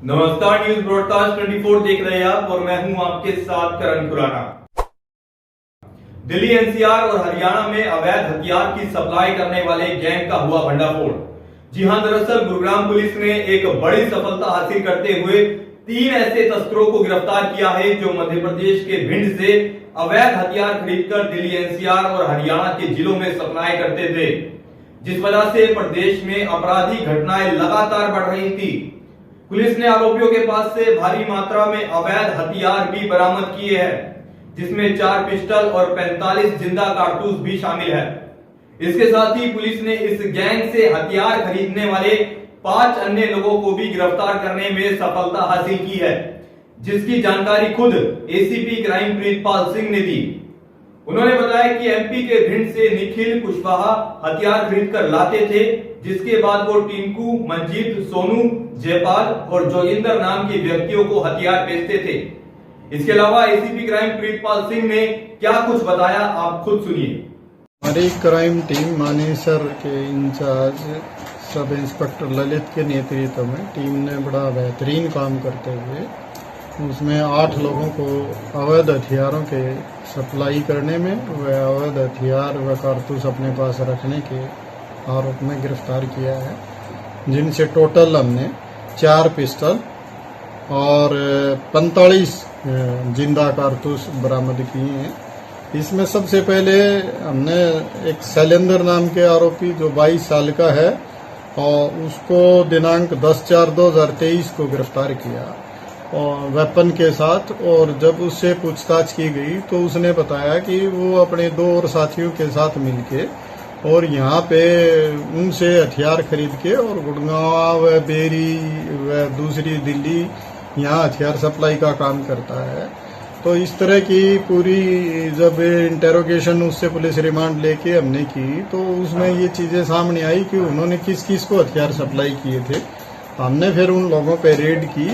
नमस्कार, news broadcast 24 देख रहे हैं आप और मैं हूं आपके साथ करण खुराना। दिल्ली एनसीआर और हरियाणा में अवैध हथियार की सप्लाई करने वाले गैंग का हुआ भंडाफोड़। जी हां, दरअसल गुरुग्राम पुलिस ने एक बड़ी सफलता हासिल करते हुए 3 ऐसे तस्करों को गिरफ्तार किया है जो मध्य प्रदेश के भिंड से अवैध हथियार खरीदकर दिल्ली एनसीआर और हरियाणा के जिलों में सप्लाई करते थे, जिस वजह से प्रदेश में आपराधिक घटनाएं लगातार बढ़ रही थी। पुलिस ने आरोपियों के पास से भारी मात्रा में अवैध हथियार भी बरामद किए हैं, जिसमें 4 पिस्टल और 45 जिंदा कारतूस भी शामिल है। इसके साथ ही पुलिस ने इस गैंग से हथियार खरीदने वाले 5 अन्य लोगों को भी गिरफ्तार करने में सफलता हासिल की है, जिसकी जानकारी खुद एसीपी क्राइम प्रीतपाल सिंह ने दी। उन्होंने बताया कि एमपी के भिंड से निखिल कुशवाहा हथियार खरीद कर लाते थे, जिसके बाद वो टिंकू, मंजीत, सोनू, जयपाल और जोगिंदर नाम के व्यक्तियों को हथियार बेचते थे। इसके अलावा एसीपी क्राइम प्रीतपाल सिंह ने क्या कुछ बताया, आप खुद सुनिए। हमारी क्राइम टीम मानेसर के इंचार्ज सब इंस्पेक्टर ललित के नेतृत्व में टीम ने बड़ा बेहतरीन काम करते हुए उसमें 8 लोगों को अवैध हथियारों के सप्लाई करने में व अवैध हथियार व कारतूस अपने पास रखने के आरोप में गिरफ्तार किया है, जिनसे टोटल हमने 4 पिस्टल और 45 जिंदा कारतूस बरामद किए हैं। इसमें सबसे पहले हमने एक शैलेंद्र नाम के आरोपी जो 22 साल का है और उसको दिनांक 10/4/2023 को गिरफ्तार किया और वेपन के साथ। और जब उससे पूछताछ की गई तो उसने बताया कि वो अपने 2 और साथियों के साथ मिलके और यहाँ पे उनसे हथियार खरीद के और गुड़गांव व बेरी व दूसरी दिल्ली यहाँ हथियार सप्लाई का काम करता है। तो इस तरह की पूरी जब इंटेरोगेशन उससे पुलिस रिमांड लेके हमने की तो उसमें ये चीजें सामने आई कि उन्होंने किस किस को हथियार सप्लाई किए थे। हमने फिर उन लोगों पे रेड की,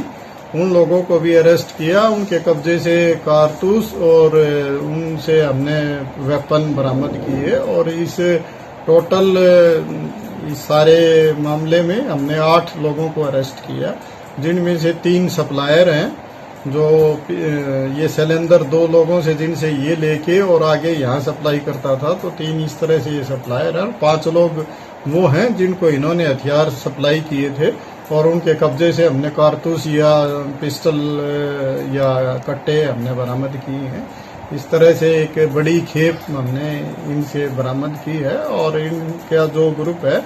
उन लोगों को भी अरेस्ट किया, उनके कब्जे से कारतूस और उनसे हमने वेपन बरामद किए और इस टोटल इस सारे मामले में हमने 8 लोगों को अरेस्ट किया, जिनमें से 3 सप्लायर हैं। जो ये सिलेंडर 2 लोगों से जिनसे ये लेके और आगे यहाँ सप्लाई करता था, तो 3 इस तरह से ये सप्लायर हैं। 5 लोग वो हैं जिनको इन्होंने हथियार सप्लाई किए थे और उनके कब्जे से हमने कारतूस या पिस्टल या कट्टे हमने बरामद किए हैं। इस तरह से एक बड़ी खेप हमने इनसे बरामद की है। और इनका जो ग्रुप है,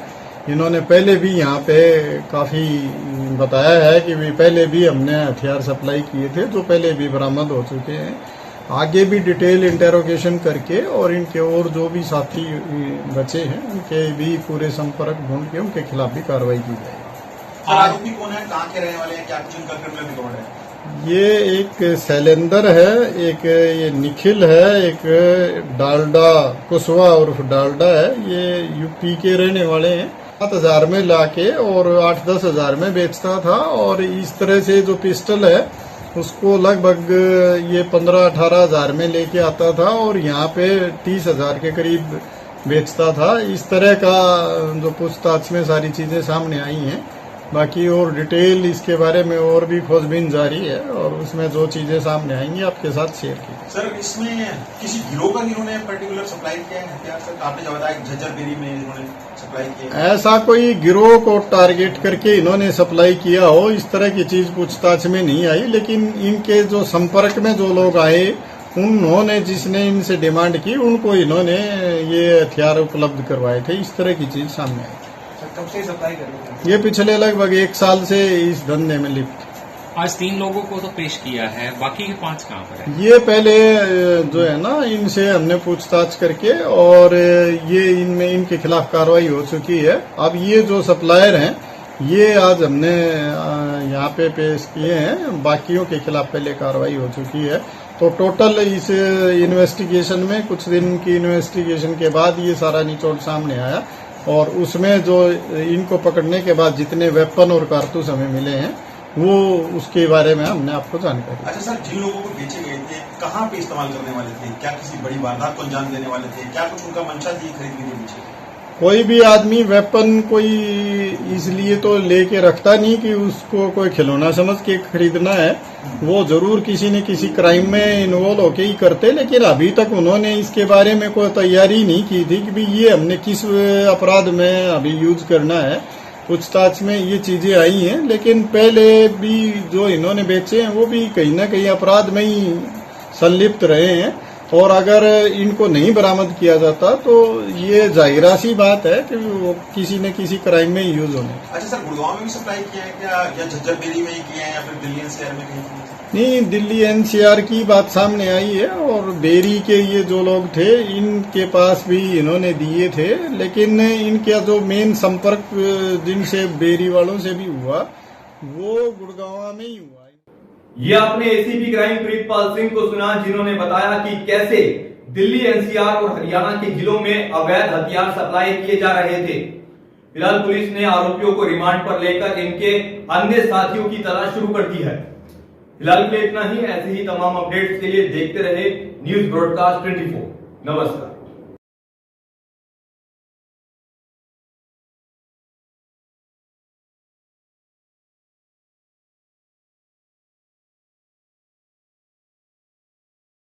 इन्होंने पहले भी यहाँ पे काफी बताया है कि पहले भी हमने हथियार सप्लाई किए थे, जो पहले भी बरामद हो चुके हैं। आगे भी डिटेल इंटेरोगेशन करके और इनके और जो भी साथी बचे हैं उनके भी पूरे संपर्क ढूंढ के उनके खिलाफ भी कार्रवाई की जाएगी। आरोपी कौन है, कहाँ के रहने वाले हैं, क्या कुछ इनका क्रिमिनल रिकॉर्ड है? ये एक शैलेंद्र है, एक ये निखिल है, एक डालडा कुशवा उर्फ डालडा है। ये यूपी के रहने वाले हैं। 7,000 में लाके और 8-10 हजार में बेचता था। और इस तरह से जो पिस्टल है उसको लगभग ये 15-18 हजार में लेके आता था और यहाँ पे 30,000 के करीब बेचता था। इस तरह का जो पूछताछ में सारी चीजें सामने आई हैं। बाकी और डिटेल इसके बारे में और भी खोजबीन जारी है और उसमें जो चीजें सामने आएंगी आपके साथ शेयर की। सर, इसमें किसी गिरोह का इन्होंने पर्टिकुलर सप्लाई किया है हथियार? सर, आपने जो बताया झज्जर बेरी में इन्होंने सप्लाई किया, ऐसा कोई गिरोह को टारगेट करके इन्होंने सप्लाई किया हो इस तरह की चीज पूछताछ में नहीं आई। लेकिन इनके जो संपर्क में जो लोग आए, उन्होंने जिसने इनसे डिमांड की उनको इन्होंने ये हथियार उपलब्ध करवाए थे। इस तरह की चीज सामने आई। कब से सप्लाई कर रहे थे? ये पिछले लगभग 1 साल से इस धंधे में लिप्त। आज 3 लोगों को तो पेश किया है, बाकी के 5 कहाँ पर है? ये पहले जो है ना, इनसे हमने पूछताछ करके और ये इनमें इनके खिलाफ कार्रवाई हो चुकी है। अब ये जो सप्लायर हैं ये आज हमने यहाँ पे पेश किए हैं। बाकियों के खिलाफ पहले कार्रवाई हो चुकी है। तो टोटल इस इन्वेस्टिगेशन में कुछ दिन की इन्वेस्टिगेशन के बाद ये सारा निचोड़ सामने आया और उसमें जो इनको पकड़ने के बाद जितने वेपन और कारतूस हमें मिले हैं वो उसके बारे में हमने आपको जानकारी। अच्छा सर, जिन लोगों को बेचे गए थे कहाँ पे इस्तेमाल करने वाले थे? क्या किसी बड़ी वारदात को अंजाम देने वाले थे? क्या कुछ उनका मंशा थी खरीदने के पीछे? कोई भी आदमी वेपन कोई इसलिए तो लेके रखता नहीं कि उसको कोई खिलौना समझ के खरीदना है। वो जरूर किसी न किसी क्राइम में इन्वॉल्व होके ही करते, लेकिन अभी तक उन्होंने इसके बारे में कोई तैयारी नहीं की थी कि भी ये हमने किस अपराध में अभी यूज करना है। पूछताछ में ये चीजें आई हैं, लेकिन पहले भी जो इन्होंने बेचे हैं वो भी कहीं ना कहीं अपराध में ही संलिप्त रहे हैं, और अगर इनको नहीं बरामद किया जाता तो ये जाहिरा सी बात है कि वो किसी न किसी क्राइम में यूज होने। अच्छा सर, गुड़गांव में भी सप्लाई किया है क्या, या झज्जर बेरी में ही किया है, या फिर दिल्ली एनसीआर में कहीं किया है? नहीं, दिल्ली एनसीआर की बात सामने आई है, और बेरी के ये जो लोग थे इनके पास भी इन्होंने दिए थे, लेकिन इनका जो मेन संपर्क जिनसे बेरी वालों से भी हुआ वो गुड़गांव में ही हुआ। ये आपने एसीपी क्राइम प्रीतपाल सिंह को सुना, जिन्होंने बताया कि कैसे दिल्ली एनसीआर और हरियाणा के जिलों में अवैध हथियार सप्लाई किए जा रहे थे। फिलहाल पुलिस ने आरोपियों को रिमांड पर लेकर इनके अन्य साथियों की तलाश शुरू कर दी है। फिलहाल के लिए इतना ही। ऐसे ही तमाम अपडेट्स के लिए देखते रहे न्यूज ब्रॉडकास्ट 24। नमस्कार।